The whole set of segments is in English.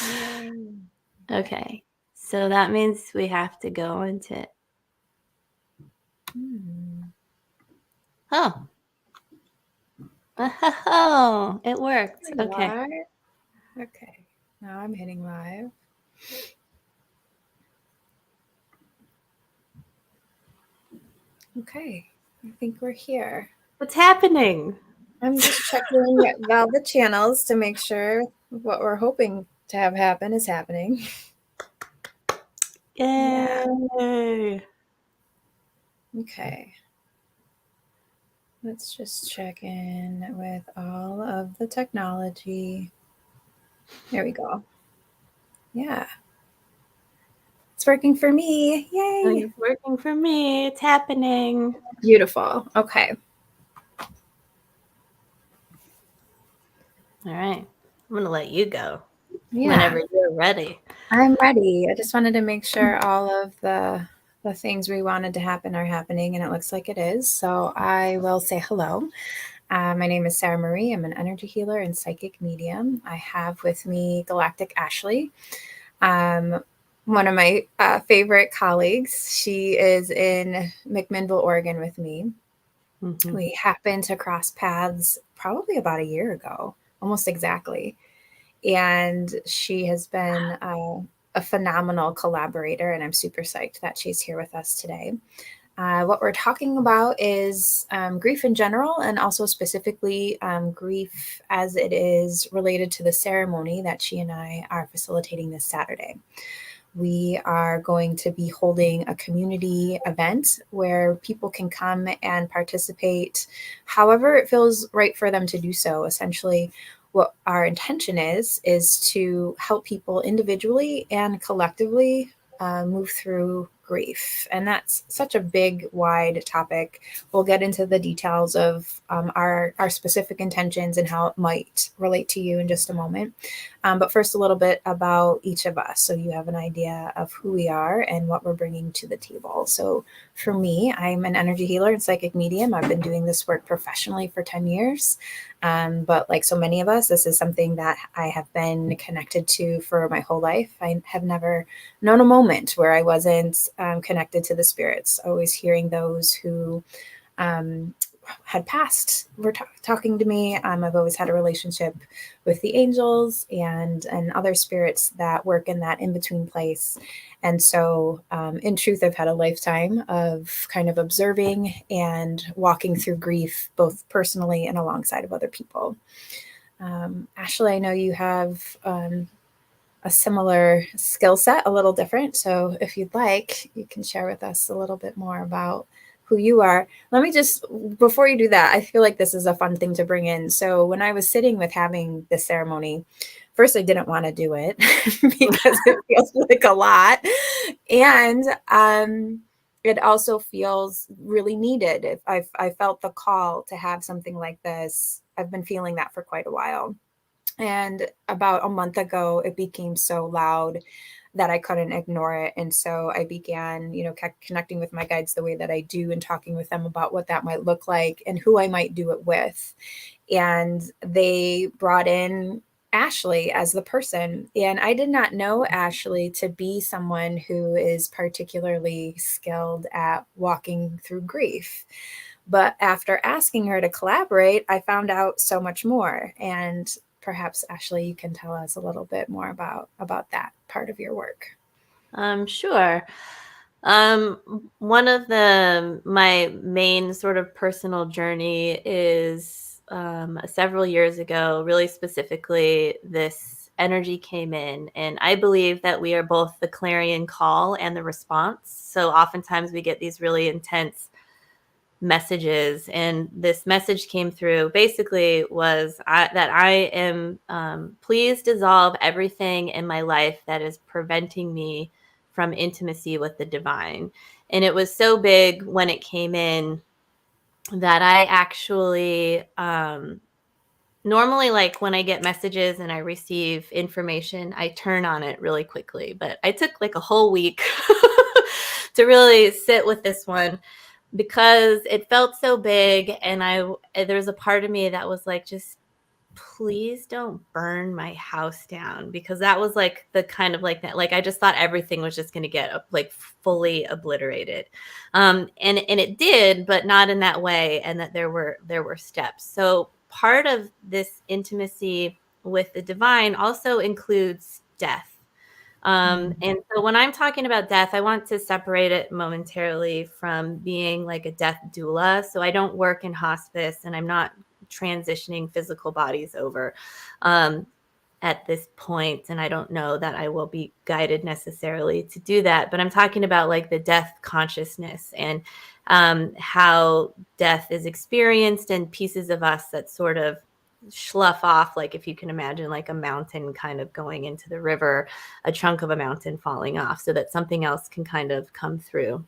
Yay. Okay. So that means we have to go into it. Oh. Oh, it worked. There you Okay. are. Okay. Now I'm hitting live. Okay. I think we're here. What's happening? I'm just checking all the channels to make sure what we're hoping to have happen is happening. Yeah. Yay. Okay. Let's just check in with all of the technology. There we go. Yeah. It's working for me. Oh, Yay. it's working for me. It's happening. Beautiful. Okay. All right. I'm going to let you go Yeah. whenever you're ready. I'm ready. I just wanted to make sure all of the things we wanted to happen are happening, and it looks like it is. So I will say hello. My name is Sarah Marie. I'm an energy healer and psychic medium. I have with me Galactic Ashley, one of my favorite colleagues. She is in McMinnville, Oregon with me. Mm-hmm. We happened to cross paths probably about a year ago, almost exactly. And she has been a phenomenal collaborator, and I'm super psyched that she's here with us today. What we're talking about is grief in general, and also specifically grief as it is related to the ceremony that she and I are facilitating this Saturday. We are going to be holding a community event where people can come and participate however it feels right for them to do so. Essentially, what our intention is to help people individually and collectively move through grief. And that's such a big, wide topic. We'll get into the details of our specific intentions and how it might relate to you in just a moment. But first, a little bit about each of us, so you have an idea of who we are and what we're bringing to the table. So, for me, I'm an energy healer and psychic medium. I've been doing this work professionally for 10 years. But like so many of us, this is something that I have been connected to for my whole life. I have never known a moment where I wasn't connected to the spirits, always hearing those who um, had passed were talking to me. I've always had a relationship with the angels and other spirits that work in that in between place. And so, in truth, I've had a lifetime of kind of observing and walking through grief, both personally and alongside of other people. Ashley, I know you have a similar skill set, a little different. So, if you'd like, you can share with us a little bit more about who you are. Let me just, before you do that, I feel like this is a fun thing to bring in. So, when I was sitting with having this ceremony, first, I didn't want to do it because it feels like a lot. And it also feels really needed. If I felt the call to have something like this, I've been feeling that for quite a while. And about a month ago, it became so loud that I couldn't ignore it. And so I began, connecting with my guides the way that I do and talking with them about what that might look like and who I might do it with. And they brought in Ashley as the person. And I did not know Ashley to be someone who is particularly skilled at walking through grief. But after asking her to collaborate, I found out so much more. And perhaps, Ashley, you can tell us a little bit more about that part of your work. Sure. One of my main sort of personal journey is several years ago, really specifically, this energy came in, and I believe that we are both the clarion call and the response. So oftentimes we get these really intense messages, and this message came through basically was that I am please dissolve everything in my life that is preventing me from intimacy with the divine. And it was so big when it came in that I actually normally, like when I get messages and I receive information, I turn on it really quickly, but I took like a whole week to really sit with this one because it felt so big, and there's a part of me that was like, just please don't burn my house down, because that was like the kind of like that, like I just thought everything was just going to get like fully obliterated. And it did, but not in that way, and that there were steps. So part of this intimacy with the divine also includes death. Mhm. And so when I'm talking about death, I want to separate it momentarily from being like a death doula. So I don't work in hospice, and I'm not transitioning physical bodies over um, at this point. And I don't know that I will be guided necessarily to do that. But I'm talking about like the death consciousness, and how death is experienced, and pieces of us that sort of slough off, like if you can imagine like a mountain kind of going into the river, a chunk of a mountain falling off so that something else can kind of come through.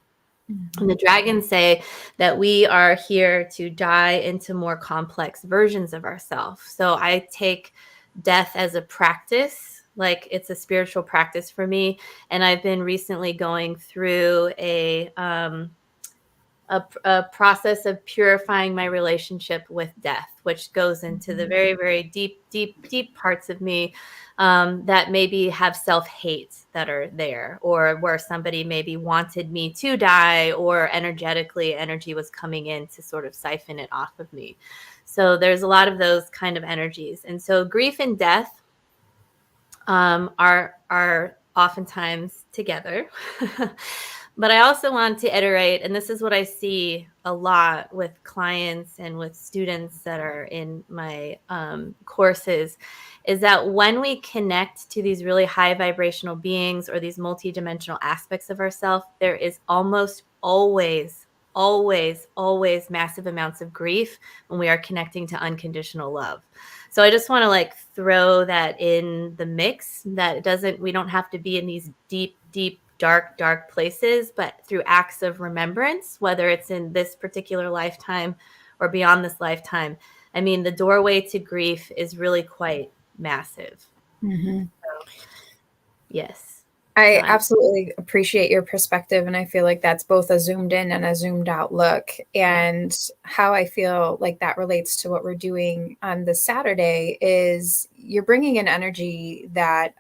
And the Mhm. dragons say that we are here to die into more complex versions of ourselves. So I take death as a practice, like it's a spiritual practice for me. And I've been recently going through a process of purifying my relationship with death, which goes into the Mhm. very, very deep, deep, deep parts of me that maybe have self-hate that are there, or where somebody maybe wanted me to die, or energetically, energy was coming in to sort of siphon it off of me. So there's a lot of those kind of energies. And so grief and death are oftentimes together. But I also want to iterate, and this is what I see a lot with clients and with students that are in my courses, is that when we connect to these really high vibrational beings or these multidimensional aspects of ourselves, there is almost always, always, always massive amounts of grief when we are connecting to unconditional love. So I just want to like throw that in the mix, that it doesn't, we don't have to be in these deep, deep, dark, dark places, but through acts of remembrance, whether it's in this particular lifetime or beyond this lifetime. I mean, the doorway to grief is really quite massive. Mhm. Yes. So I I'm, absolutely appreciate your perspective, and I feel like that's both a zoomed in and a zoomed out look. yeah. And how I feel like that relates to what we're doing on this Saturday is you're bringing an energy that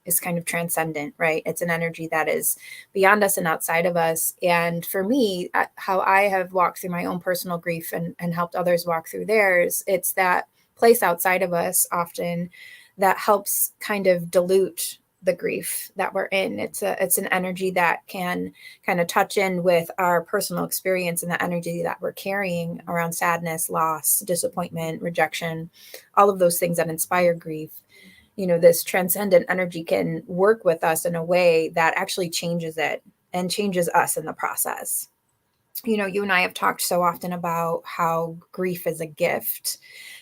is kind of transcendent, right? It's an energy that is beyond us and outside of us. And for me, how I have walked through my own personal grief and helped others walk through theirs, it's that place outside of us often that helps kind of dilute the grief that we're in. It's an energy that can kind of touch in with our personal experience and the energy that we're carrying around sadness, loss, disappointment, rejection, all of those things that inspire grief. This transcendent energy can work with us in a way that actually changes it and changes us in the process. You and I have talked so often about how grief is a gift,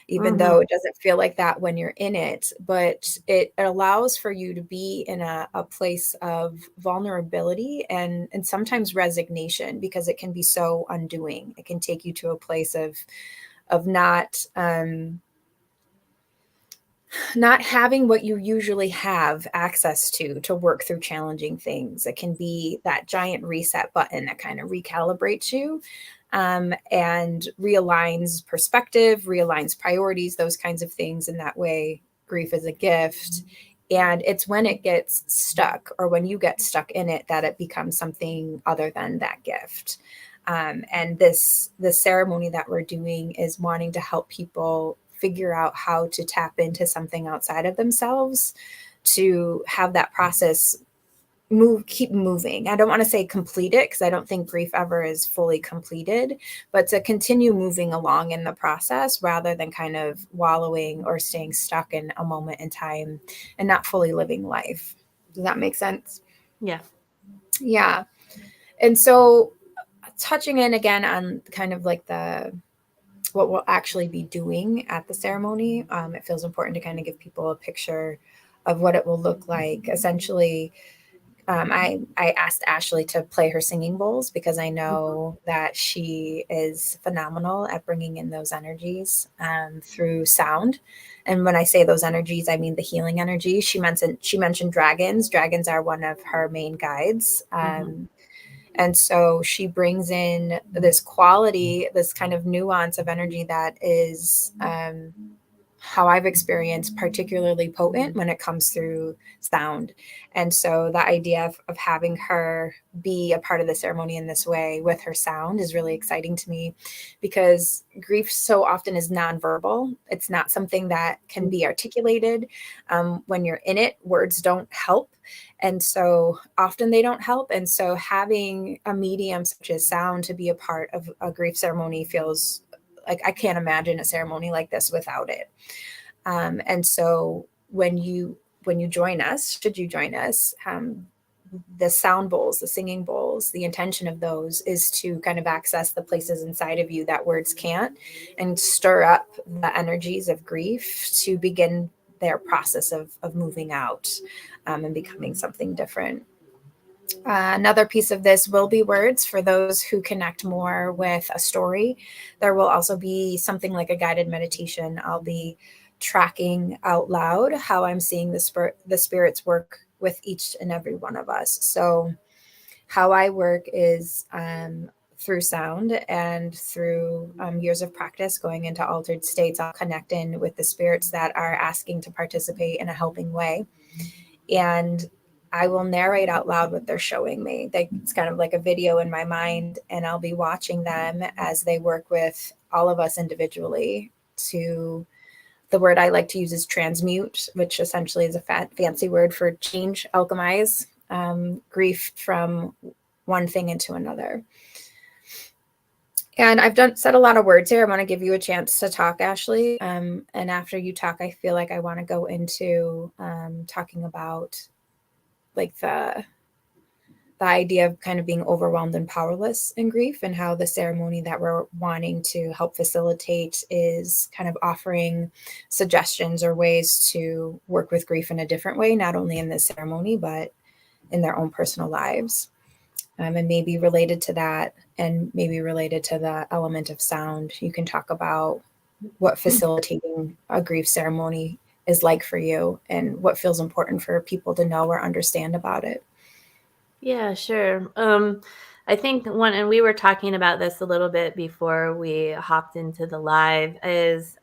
even Mm-hmm. though it doesn't feel like that when you're in it, but it allows for you to be in a place of vulnerability and sometimes resignation, because it can be so undoing. It can take you to a place of not having what you usually have access to work through challenging things. It can be that giant reset button that kind of recalibrates you, and realigns perspective, realigns priorities, those kinds of things. In that way, grief is a gift. And it's when it gets stuck, or when you get stuck in it, that it becomes something other than that gift. And this ceremony that we're doing is wanting to help people figure out how to tap into something outside of themselves, to have that process keep moving. I don't want to say complete it, because I don't think grief ever is fully completed, but to continue moving along in the process rather than kind of wallowing or staying stuck in a moment in time and not fully living life. Does that make sense? Yeah. Yeah. And so, touching in again on kind of like the what we'll actually be doing at the ceremony, it feels important to kind of give people a picture of what it will look like. Essentially, I asked Ashley to play her singing bowls, because I Mm-hmm. know that she is phenomenal at bringing in those energies through sound. And when I say those energies, I mean the healing energy. She mentioned dragons. Dragons are one of her main guides. Mm-hmm. And so she brings in this quality, this kind of nuance of energy that is how I've experienced particularly potent when it comes through sound. And so the idea of having her be a part of the ceremony in this way with her sound is really exciting to me, because grief so often is nonverbal. It's not something that can be articulated. When you're in it, words don't help. And so often they don't help. And so having a medium such as sound to be a part of a grief ceremony feels like I can't imagine a ceremony like this without it. And so when you join us, should you join us, the sound bowls, the singing bowls, the intention of those is to kind of access the places inside of you that words can't, and stir up the energies of grief to begin their process of moving out, and becoming something different. Another piece of this will be words for those who connect more with a story. There will also be something like a guided meditation. I'll be tracking out loud how I'm seeing the spirits work with each and every one of us. So how I work is through sound and through years of practice going into altered states. I'll connect in with the spirits that are asking to participate in a helping way, and I will narrate out loud what they're showing me. It's kind of like a video in my mind, and I'll be watching them as they work with all of us individually to, the word I like to use is transmute, which essentially is a fancy word for change, alchemize grief from one thing into another. And I've said a lot of words here. I want to give you a chance to talk, Ashley. And after you talk, I feel like I want to go into talking about like the idea of kind of being overwhelmed and powerless in grief, and how the ceremony that we're wanting to help facilitate is kind of offering suggestions or ways to work with grief in a different way, not only in this ceremony, but in their own personal lives. And maybe related to that, and maybe related to the element of sound, you can talk about what facilitating a grief ceremony is like for you, and what feels important for people to know or understand about it. Yeah, sure. I think one, and we were talking about this a little bit before we hopped into the live, is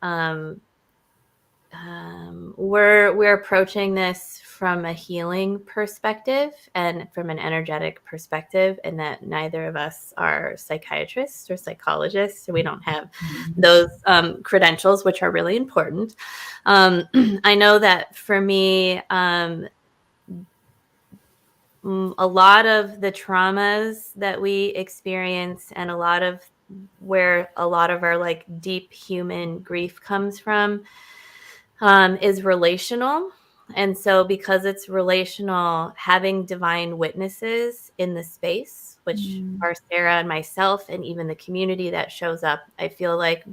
we're approaching this from a healing perspective and from an energetic perspective, and that neither of us are psychiatrists or psychologists, so we don't have those credentials, which are really important. I know that for me, a lot of the traumas that we experience, and a lot of where a lot of our like deep human grief comes from, is relational. And so because it's relational, having divine witnesses in the space, which are Sarah and myself and even the community that shows up, I feel like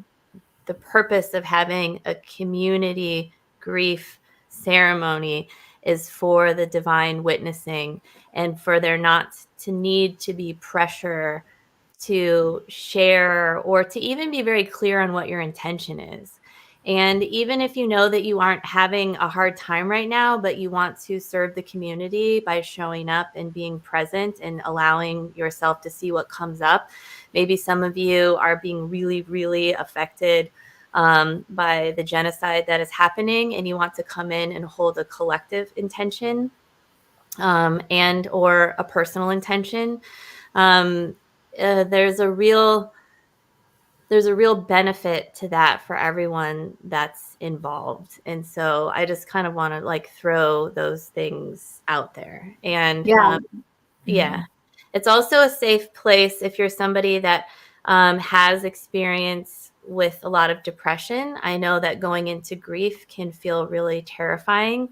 the purpose of having a community grief ceremony is for the divine witnessing, and for there not to need to be pressure to share, or to even be very clear on what your intention is. And even if you know that you aren't having a hard time right now, but you want to serve the community by showing up and being present and allowing yourself to see what comes up. Maybe some of you are being really, really affected by the genocide that is happening, and you want to come in and hold a collective intention, and or a personal intention. Um, there's a real benefit to that for everyone that's involved. And so I just kind of want to like throw those things out there. And Yeah. yeah, it's also a safe place if you're somebody that has experience with a lot of depression. I know that going into grief can feel really terrifying.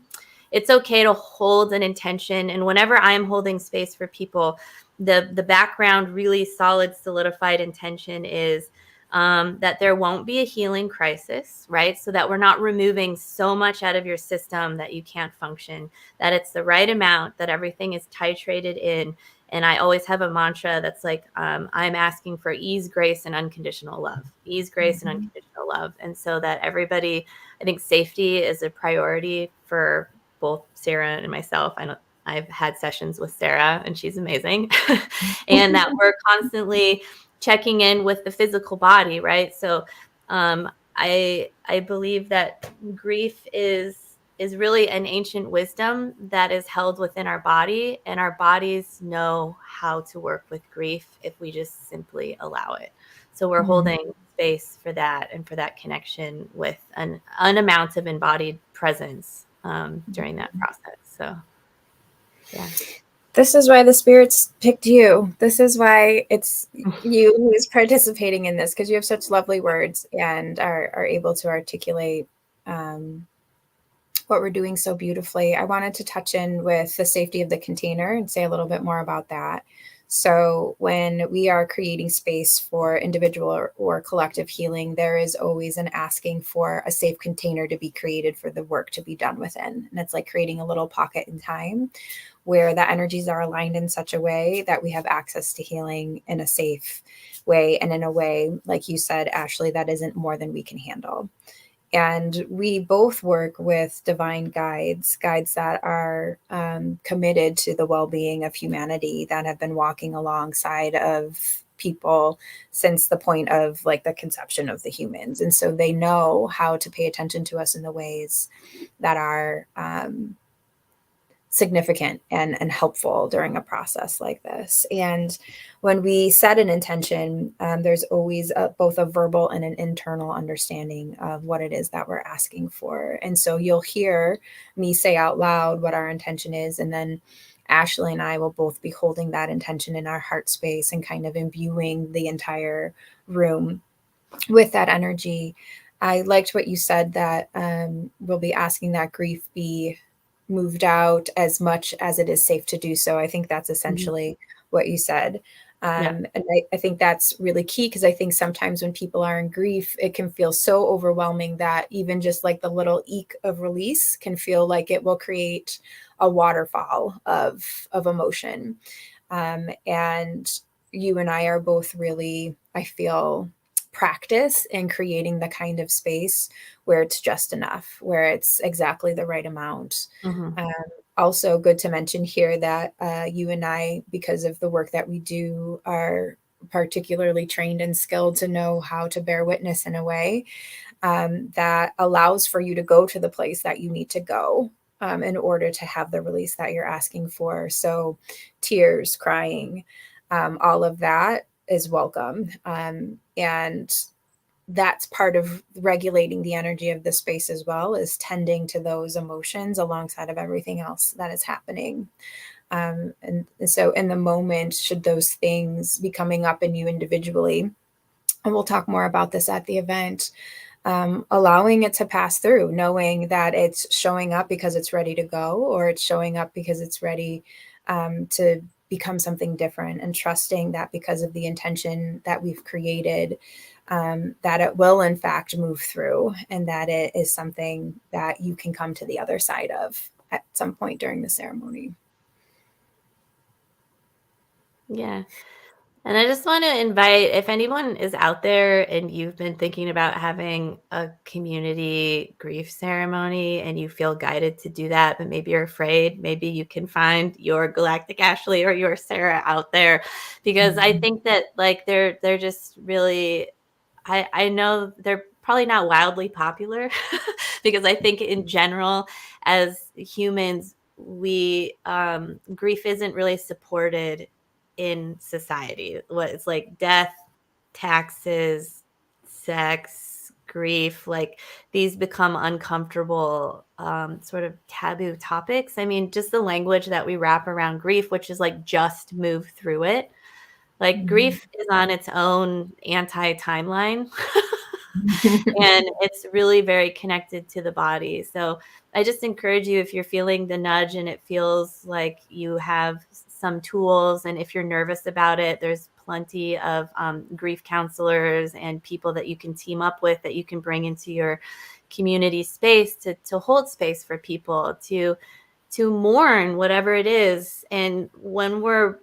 It's okay to hold an intention. And whenever I'm holding space for people, the background, really solid, solidified intention is that there won't be a healing crisis, right? So that we're not removing so much out of your system that you can't function, that it's the right amount, that everything is titrated in. And I always have a mantra that's like, I'm asking for ease, grace, and unconditional love. Ease, grace, and unconditional love. And so that everybody, I think safety is a priority for both Sarah and myself. I've had sessions with Sarah, and she's amazing. And that we're constantly checking in with the physical body, right? So I believe that grief is really an ancient wisdom that is held within our body, and our bodies know how to work with grief if we just simply allow it. So we're Mhm. holding space for that and for that connection with an amount of embodied presence during that process. So yeah. This is why the spirits picked you. This is why it's you who's participating in this, because you have such lovely words and are able to articulate um, what we're doing so beautifully. I wanted to touch in with the safety of the container and say a little bit more about that. So, when we are creating space for individual or collective healing, there is always an asking for a safe container to be created for the work to be done within. And it's like creating a little pocket in time where the energies are aligned in such a way that we have access to healing in a safe way and in a way, like you said, Ashley, that isn't more than we can handle. And we both work with divine guides, guides that are committed to the well-being of humanity, that have been walking alongside of people since the point of like the conception of the humans. And so they know how to pay attention to us in the ways that are significant and helpful during a process like this. And when we set an intention, there's always both a verbal and an internal understanding of what it is that we're asking for. And so you'll hear me say out loud what our intention is, and then Ashley and I will both be holding that intention in our heart space and kind of imbuing the entire room with that energy. I liked what you said, that we'll be asking that grief be moved out as much as it is safe to do so. I think that's Mhm. essentially what you said. Yeah. And I think that's really key, because I think sometimes when people are in grief, it can feel so overwhelming that even just like the little eek of release can feel like it will create a waterfall of emotion. And you and I are both really, I feel, practice in creating the kind of space where it's just enough, where it's exactly the right amount. Mhm. Um, Also, good to mention here that you and I, because of the work that we do, are particularly trained and skilled to know how to bear witness in a way that allows for you to go to the place that you need to go in order to have the release that you're asking for. So, tears, crying, all of that is welcome. And that's part of regulating the energy of the space as well, is tending to those emotions alongside of everything else that is happening. And so, in the moment, should those things be coming up in you individually, and we'll talk more about this at the event, allowing it to pass through, knowing that it's showing up because it's ready to go, or it's showing up because it's ready to become something different, and trusting that because of the intention that we've created, that it will in fact move through, and that it is something that you can come to the other side of at some point during the ceremony. Yeah. And I just want to invite, if anyone is out there and you've been thinking about having a community grief ceremony and you feel guided to do that, but maybe you're afraid, maybe you can find your Galactic Ashley or your Sarah out there, because I Mhm. think that like they're just really, I know they're probably not wildly popular because I think in general as humans we grief isn't really supported in society. What it's like death, taxes, sex, grief, like these become uncomfortable sort of taboo topics. I mean, just the language that we wrap around grief, which is like just move through it. Like Mhm. grief is on its own anti-timeline. And it's really very connected to the body. So I just encourage you, if you're feeling the nudge and it feels like you have some tools, and if you're nervous about it, there's plenty of grief counselors and people that you can team up with that you can bring into your community space to hold space for people to mourn whatever it is. And when we're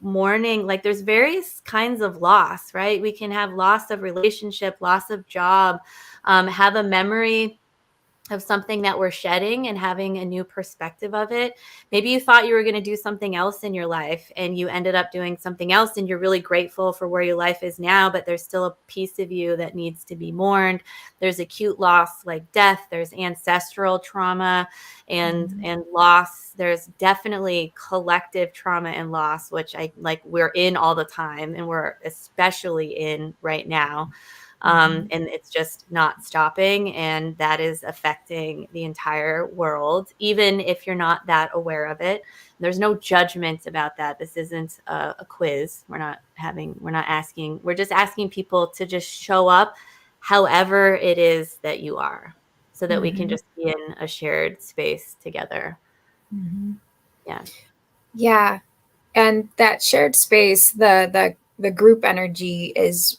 mourning, like there's various kinds of loss, right? We can have loss of relationship, loss of job, have a memory of something that we're shedding and having a new perspective of it. Maybe you thought you were going to do something else in your life and you ended up doing something else, and you're really grateful for where your life is now, but there's still a piece of you that needs to be mourned. There's acute loss like death, there's ancestral trauma and loss. There's definitely collective trauma and loss, which I like we're in all the time, and we're especially in right now. Mhm. And it's just not stopping. And that is affecting the entire world, even if you're not that aware of it. There's no judgment about that. This isn't a quiz. We're not asking, we're just asking people to just show up however it is that you are, so that we can Mhm. just be in a shared space together. Mhm. Yeah. Yeah, and that shared space, the group energy is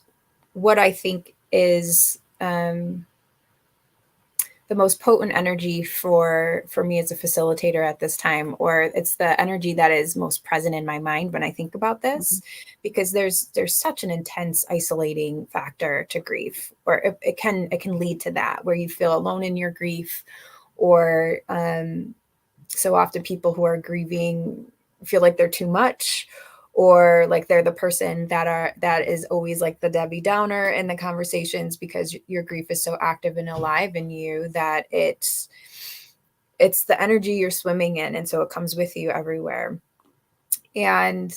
what I think is the most potent energy for me as a facilitator at this time, or it's the energy that is most present in my mind when I think about Mhm. this, because there's such an intense isolating factor to grief, or it can lead to that, where you feel alone in your grief, or so often people who are grieving feel like they're too much, or like they're the person that is always like the Debbie Downer in the conversations, because your grief is so active and alive in you that it's the energy you're swimming in, and so it comes with you everywhere. And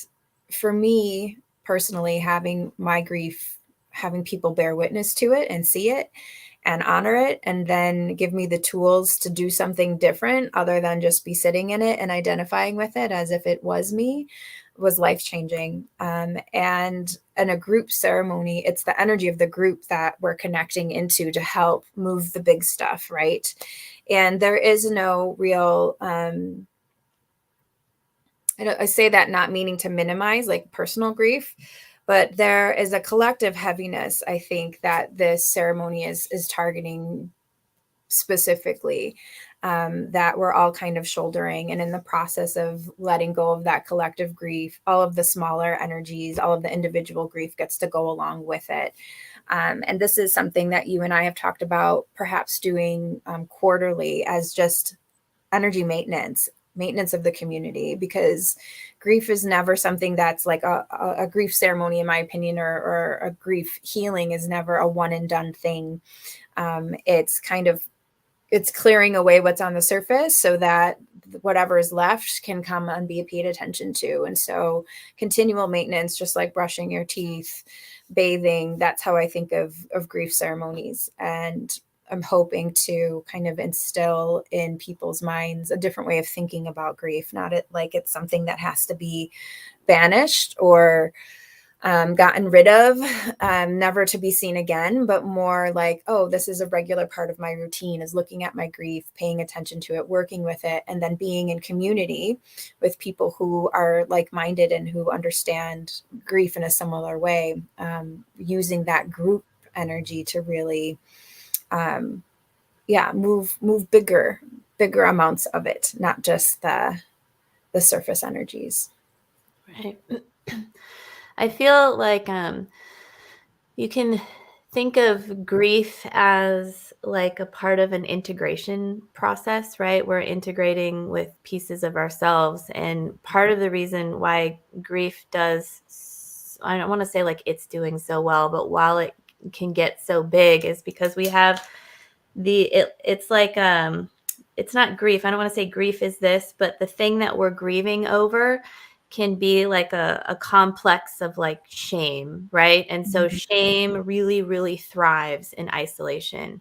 for me personally, having my grief, having people bear witness to it and see it and honor it, and then give me the tools to do something different other than just be sitting in it and identifying with it as if it was me, was life changing. And in a group ceremony, it's the energy of the group that we're connecting into to help move the big stuff, right? And there is no real I say that not meaning to minimize like personal grief, but there is a collective heaviness, I think, that this ceremony is targeting specifically, that we're all kind of shouldering. And in the process of letting go of that collective grief, all of the smaller energies, all of the individual grief gets to go along with it. And this is something that you and I have talked about perhaps doing quarterly, as just energy maintenance of the community, because grief is never something that's like a grief ceremony, in my opinion, or a grief healing is never a one and done thing. It's kind of, it's clearing away what's on the surface so that whatever is left can come and be paid attention to. And so continual maintenance, just like brushing your teeth, bathing, that's how I think of grief ceremonies. And I'm hoping to kind of instill in people's minds a different way of thinking about grief, not it like it's something that has to be banished or gotten rid of, never to be seen again, but more like, oh, this is a regular part of my routine, is looking at my grief, paying attention to it, working with it, and then being in community with people who are like-minded and who understand grief in a similar way, using that group energy to really, um, yeah, move bigger amounts of it, not just the surface energies. Right. I feel like you can think of grief as like a part of an integration process, right? We're integrating with pieces of ourselves. And part of the reason why grief I don't want to say like it's doing so well, but while it can get so big, is because we have it's like it's not grief. I don't want to say grief is this, but the thing that we're grieving over can be like a complex of like shame, right? And so Mhm. shame really, really thrives in isolation.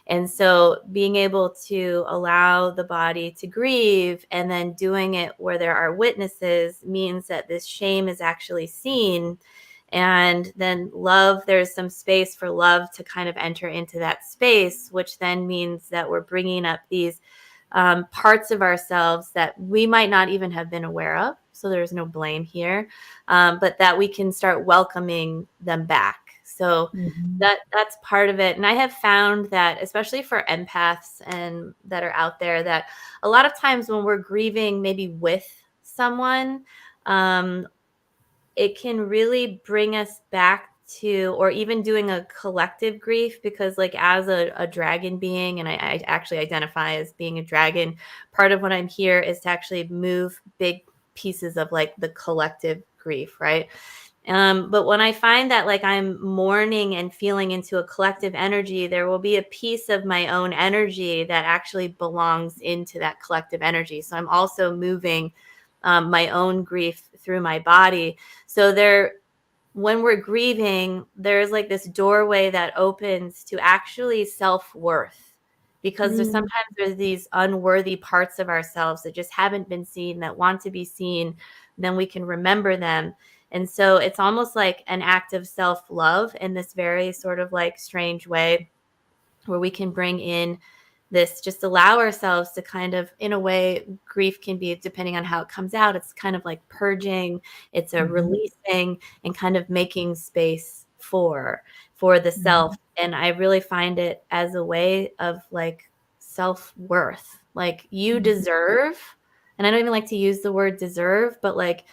And so being able to allow the body to grieve and then doing it where there are witnesses means that this shame is actually seen. And then love, there's some space for love to kind of enter into that space, which then means that we're bringing up these parts of ourselves that we might not even have been aware of. So there's no blame here, but that we can start welcoming them back. So Mhm. that's part of it. And I have found that, especially for empaths and that are out there, that a lot of times when we're grieving, maybe with someone, um, it can really bring us back to, or even doing a collective grief, because like as a dragon being, and I actually identify as being a dragon, part of what I'm here is to actually move big pieces of like the collective grief, right? But when I find that like I'm mourning and feeling into a collective energy, there will be a piece of my own energy that actually belongs into that collective energy. So I'm also moving my own grief through my body. So there, when we're grieving, there's like this doorway that opens to actually self-worth, because Mm, sometimes there's these unworthy parts of ourselves that just haven't been seen, that want to be seen. Then we can remember them. And so it's almost like an act of self-love in this very sort of like strange way, where we can bring in this, just allow ourselves to kind of, in a way, grief can be, depending on how it comes out, it's kind of like purging, it's a releasing, and kind of making space for the self. And I really find it as a way of like self-worth. Like you deserve, and I don't even like to use the word deserve, but like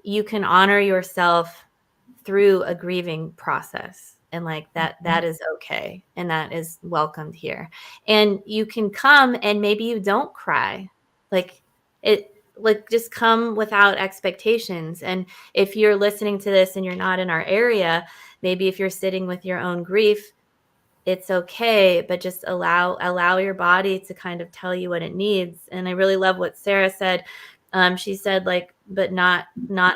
you can honor yourself through a grieving process, and like that is okay, and that is welcomed here. And you can come and maybe you don't cry, like it, like just come without expectations. And if you're listening to this and you're not in our area, maybe if you're sitting with your own grief, it's okay, but just allow your body to kind of tell you what it needs. And I really love what Sarah said. She said like, but not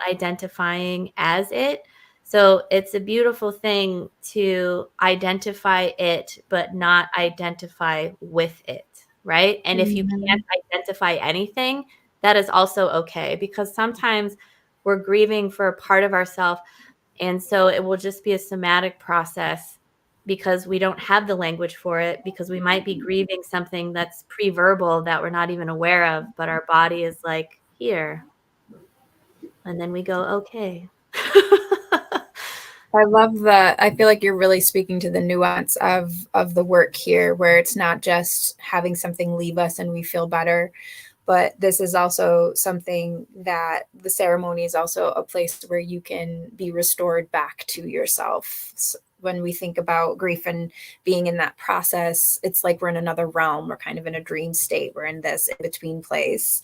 identifying as it. So it's a beautiful thing to identify it, but not identify with it, right? And if you can't mhm, identify anything, that is also okay, because sometimes we're grieving for a part of ourselves, and so it will just be a somatic process, because we don't have the language for it, because we might be grieving something that's pre-verbal that we're not even aware of, but our body is like, here. And then we go, okay. I love that. I feel like you're really speaking to the nuance of the work here, where it's not just having something leave us and we feel better, but this is also something that the ceremony is also a place where you can be restored back to yourself. When we think about grief and being in that process, it's like we're in another realm. We're kind of in a dream state. We're in this in between place,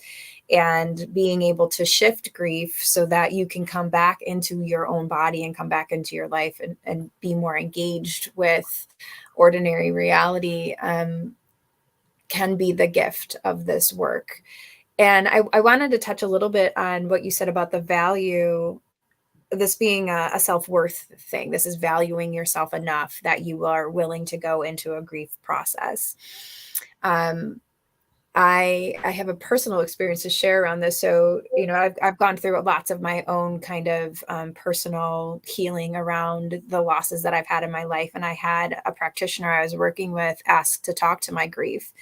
and being able to shift grief so that you can come back into your own body and come back into your life, and be more engaged with ordinary reality, can be the gift of this work. And I wanted to touch a little bit on what you said about the value, this being a self-worth thing. This is valuing yourself enough that you are willing to go into a grief process. Um, I have a personal experience to share around this. So, I've gone through lots of my own kind of personal healing around the losses that I've had in my life. And I had a practitioner I was working with ask to talk to my grief,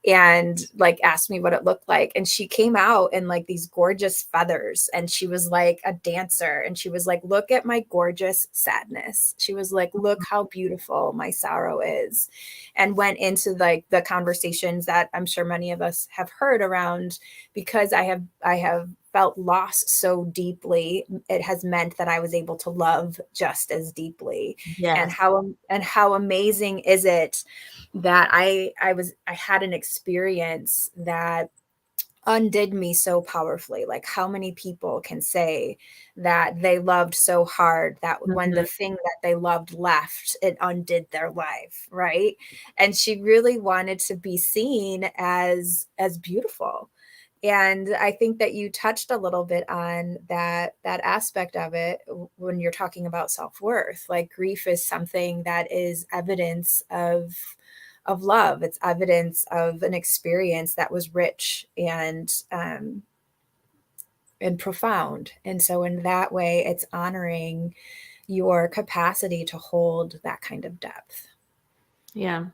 and like asked me what it looked like. And she came out in like these gorgeous feathers, and she was like a dancer, and she was like, look at my gorgeous sadness. She was like, look how beautiful my sorrow is. And went into like the conversations that I'm sure many of us have heard around, because I have felt loss so deeply, it has meant that I was able to love just as deeply. And Yes. how amazing is it that I had an experience that undid me so powerfully. Like, how many people can say that they loved so hard that when the Mhm. thing that they loved left, it undid their life, right? And she really wanted to be seen as beautiful. And I think that you touched a little bit on that aspect of it when you're talking about self-worth. Like, grief is something that is evidence of love. It's evidence of an experience that was rich and profound. And so in that way, it's honoring your capacity to hold that kind of depth. Yeah.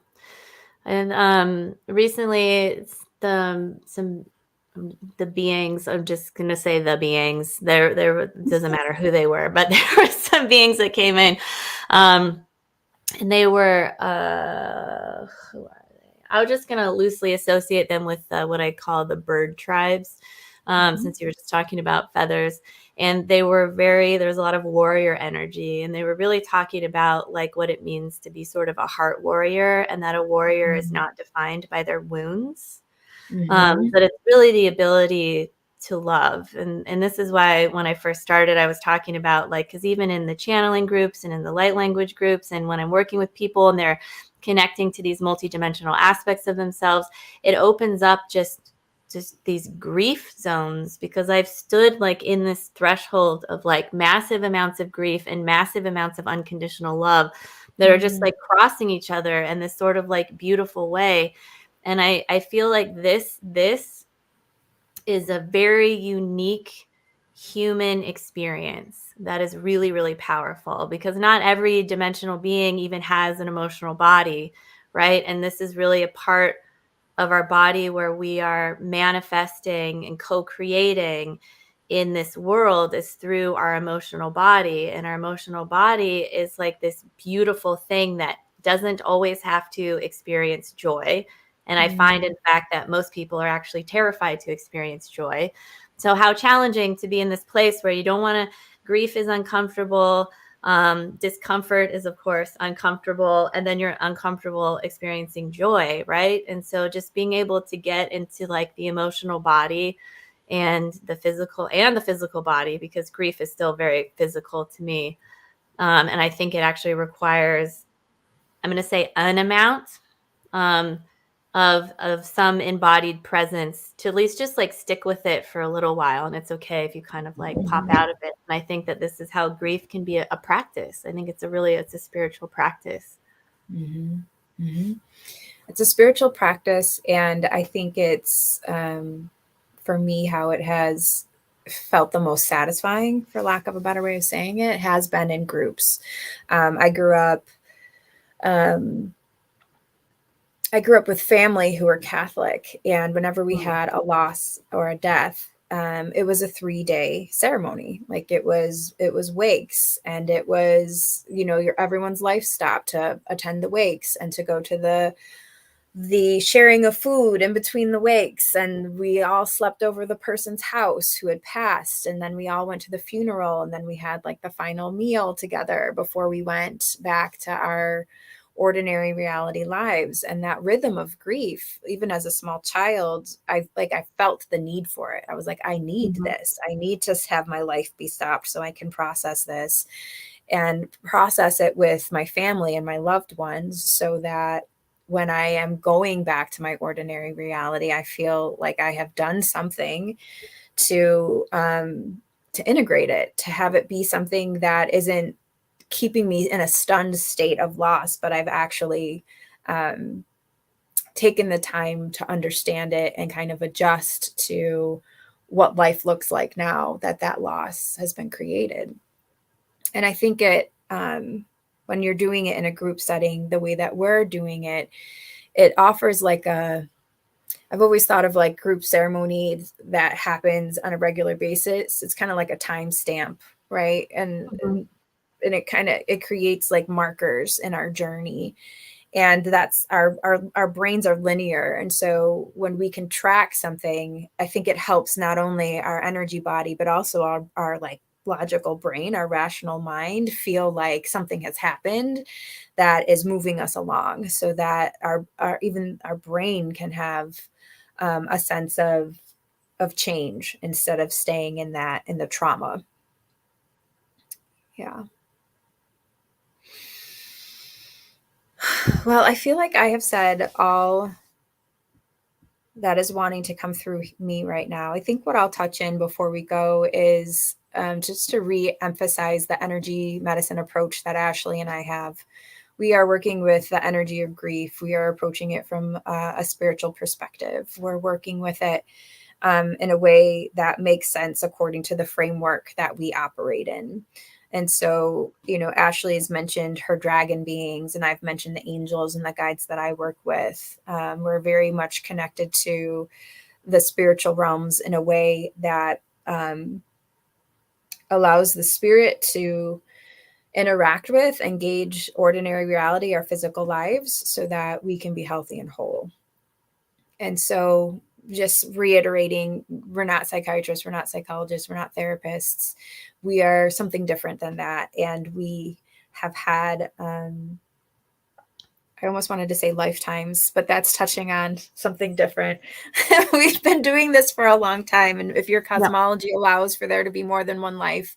And recently the beings, I'm just gonna say the beings, there it doesn't matter who they were, but there were some beings that came in. Um and they were who are they? I was just gonna loosely associate them with what I call the bird tribes. Mhm. since you were just talking about feathers. And there was a lot of warrior energy. And they were really talking about like what it means to be sort of a heart warrior, and that a warrior is Mhm. not defined by their wounds, Mhm. but it's really the ability to love. And this is why when I first started, I was talking about like, because even in the channeling groups and in the light language groups, and when I'm working with people and they're connecting to these multidimensional aspects of themselves, it opens up just these grief zones, because I've stood like in this threshold of like massive amounts of grief and massive amounts of unconditional love that are just Mhm. like crossing each other in this sort of like beautiful way. And I feel like this is a very unique human experience that is really, really powerful, because not every dimensional being even has an emotional body, right? And this is really a part of our body where we are manifesting and co-creating in this world is through our emotional body. And our emotional body is like this beautiful thing that doesn't always have to experience joy. And I find, Mhm. in fact, that most people are actually terrified to experience joy. So, how challenging to be in this place where you don't want to, grief is uncomfortable. Discomfort is, of course, uncomfortable. And then you're uncomfortable experiencing joy, right? And so, just being able to get into like the emotional body and the physical body, because grief is still very physical to me. And I think it actually requires, I'm going to say, an amount um, of some embodied presence to at least just like stick with it for a little while. And it's okay if you kind of like pop Mhm. out of it. And I think that this is how grief can be a practice. I think it's a spiritual practice. Mhm. Mhm. It's a spiritual practice, and I think it's, for me, how it has felt the most satisfying, for lack of a better way of saying it, has been in groups. I grew up, um, I grew up with family who were Catholic, and whenever we Mm. had a loss or a death, it was a 3-day ceremony. Like it was wakes, and it was, everyone's life stopped to attend the wakes and to go to the sharing of food in between the wakes, and we all slept over the person's house who had passed, and then we all went to the funeral, and then we had like the final meal together before we went back to our ordinary reality lives. And that rhythm of grief, even as a small child, I felt the need for it. I was like, I need Mhm. this. I need to have my life be stopped so I can process this, and process it with my family and my loved ones, so that when I am going back to my ordinary reality, I feel like I have done something to integrate it, to have it be something that isn't keeping me in a stunned state of loss, but I've actually um, taken the time to understand it and kind of adjust to what life looks like now that that loss has been created. And I think when you're doing it in a group setting, the way that we're doing it, it offers like I've always thought of like group ceremonies that happens on a regular basis. It's kind of like a timestamp, right? And Mhm. and it creates like markers in our journey. And that's our brains are linear. And so when we can track something, I think it helps not only our energy body, but also our like logical brain, our rational mind feel like something has happened that is moving us along, so that our even our brain can have a sense of change instead of staying in the trauma. Yeah. Well, I feel like I have said all that is wanting to come through me right now. I think what I'll touch in before we go is just to re-emphasize the energy medicine approach that Ashley and I have. We are working with the energy of grief. We are approaching it from a spiritual perspective. We're working with it in a way that makes sense according to the framework that we operate in. And so, Ashley has mentioned her dragon beings, and I've mentioned the angels and the guides that I work with. We're very much connected to the spiritual realms in a way that allows the spirit to interact with, engage ordinary reality, our physical lives, so that we can be healthy and whole. And so just reiterating, we're not psychiatrists, we're not psychologists, we're not therapists. We are something different than that. And we have had, I almost wanted to say lifetimes, but that's touching on something different. We've been doing this for a long time. And if your Yeah. cosmology allows for there to be more than one life,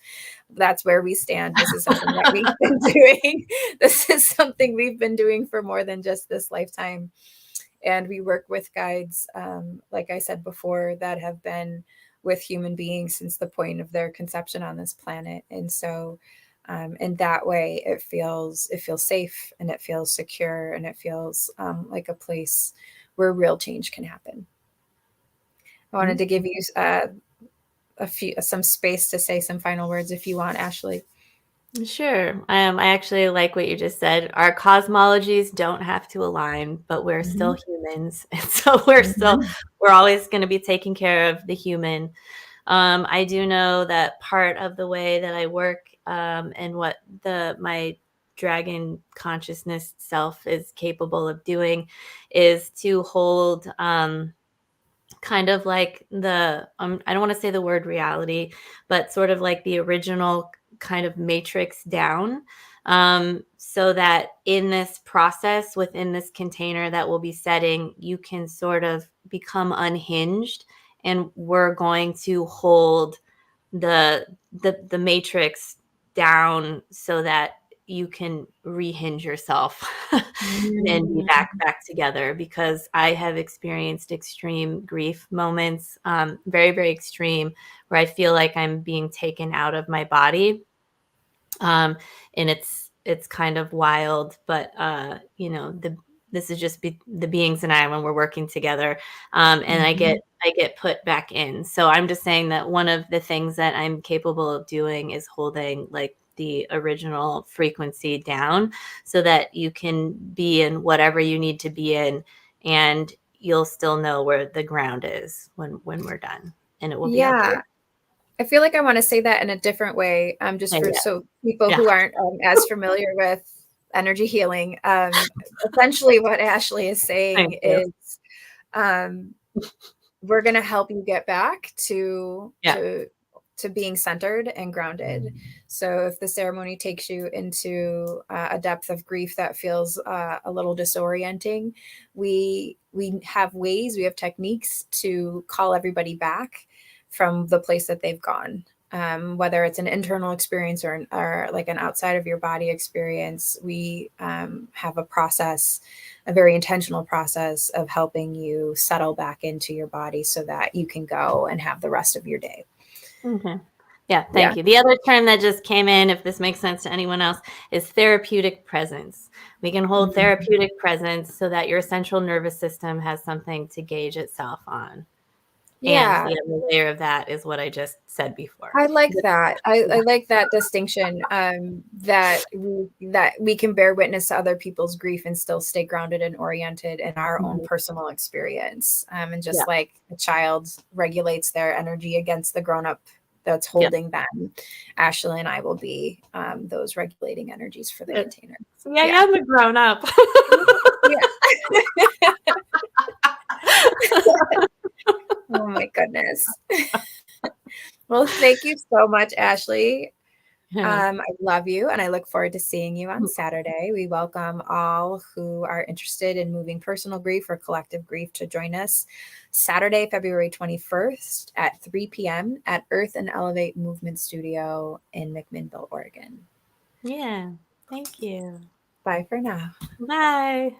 that's where we stand. This is something that we've been doing. This is something we've been doing for more than just this lifetime. And we work with guides, like I said before, that have been with human beings since the point of their conception on this planet. And so in that way, it feels safe, and it feels secure, and it feels like a place where real change can happen. I wanted to give you some space to say some final words if you want, Ashley. Sure. I actually like what you just said. Our cosmologies don't have to align, but we're still humans. And so we're always going to be taking care of the human. I do know that part of the way that I work, and what my dragon consciousness self is capable of doing is to hold, kind of like I don't want to say the word reality, but sort of like the original kind of matrix down, so that in this process, within this container that we'll be setting, you can sort of become unhinged, and we're going to hold the matrix down so that you can rehinge yourself and be back together, because I have experienced extreme grief moments, very, very extreme, where I feel like I'm being taken out of my body. And it's kind of wild, but this is just the beings and I when we're working together, and I get put back in. So I'm just saying that one of the things that I'm capable of doing is holding like the original frequency down, so that you can be in whatever you need to be in, and you'll still know where the ground is when we're done, and it will be okay. Yeah. I feel like I want to say that in a different way, just for Yeah. so people Yeah. who aren't as familiar with energy healing. Essentially, what Ashley is saying Thank you. is, um, we're going to help you get back Yeah. to being centered and grounded. So if the ceremony takes you into a depth of grief that feels a little disorienting, we have ways, we have techniques to call everybody back from the place that they've gone. Whether it's an internal experience or like an outside of your body experience, we have a process, a very intentional process of helping you settle back into your body so that you can go and have the rest of your day. Okay. Yeah, Yeah. thank you. The other term that just came in, if this makes sense to anyone else, is therapeutic presence. We can hold therapeutic presence so that your central nervous system has something to gauge itself on. And Yeah. the other layer of that is what I just said before. I like that. I like that distinction, that we can bear witness to other people's grief and still stay grounded and oriented in our own Mhm. personal experience. And Yeah. just like a child regulates their energy against the grown up that's Yeah. holding them, Ashley and I will be those regulating energies for the Yeah. container. Yeah, Yeah. I'm a grown up. Yeah. Oh my goodness. Well, thank you so much, Ashley. Yeah. I love you, and I look forward to seeing you on Saturday. We welcome all who are interested in moving personal grief or collective grief to join us Saturday, February 21st at 3 p.m. at Earth and Elevate Movement Studio in McMinnville, Oregon. Yeah. Thank you. Bye for now. Bye.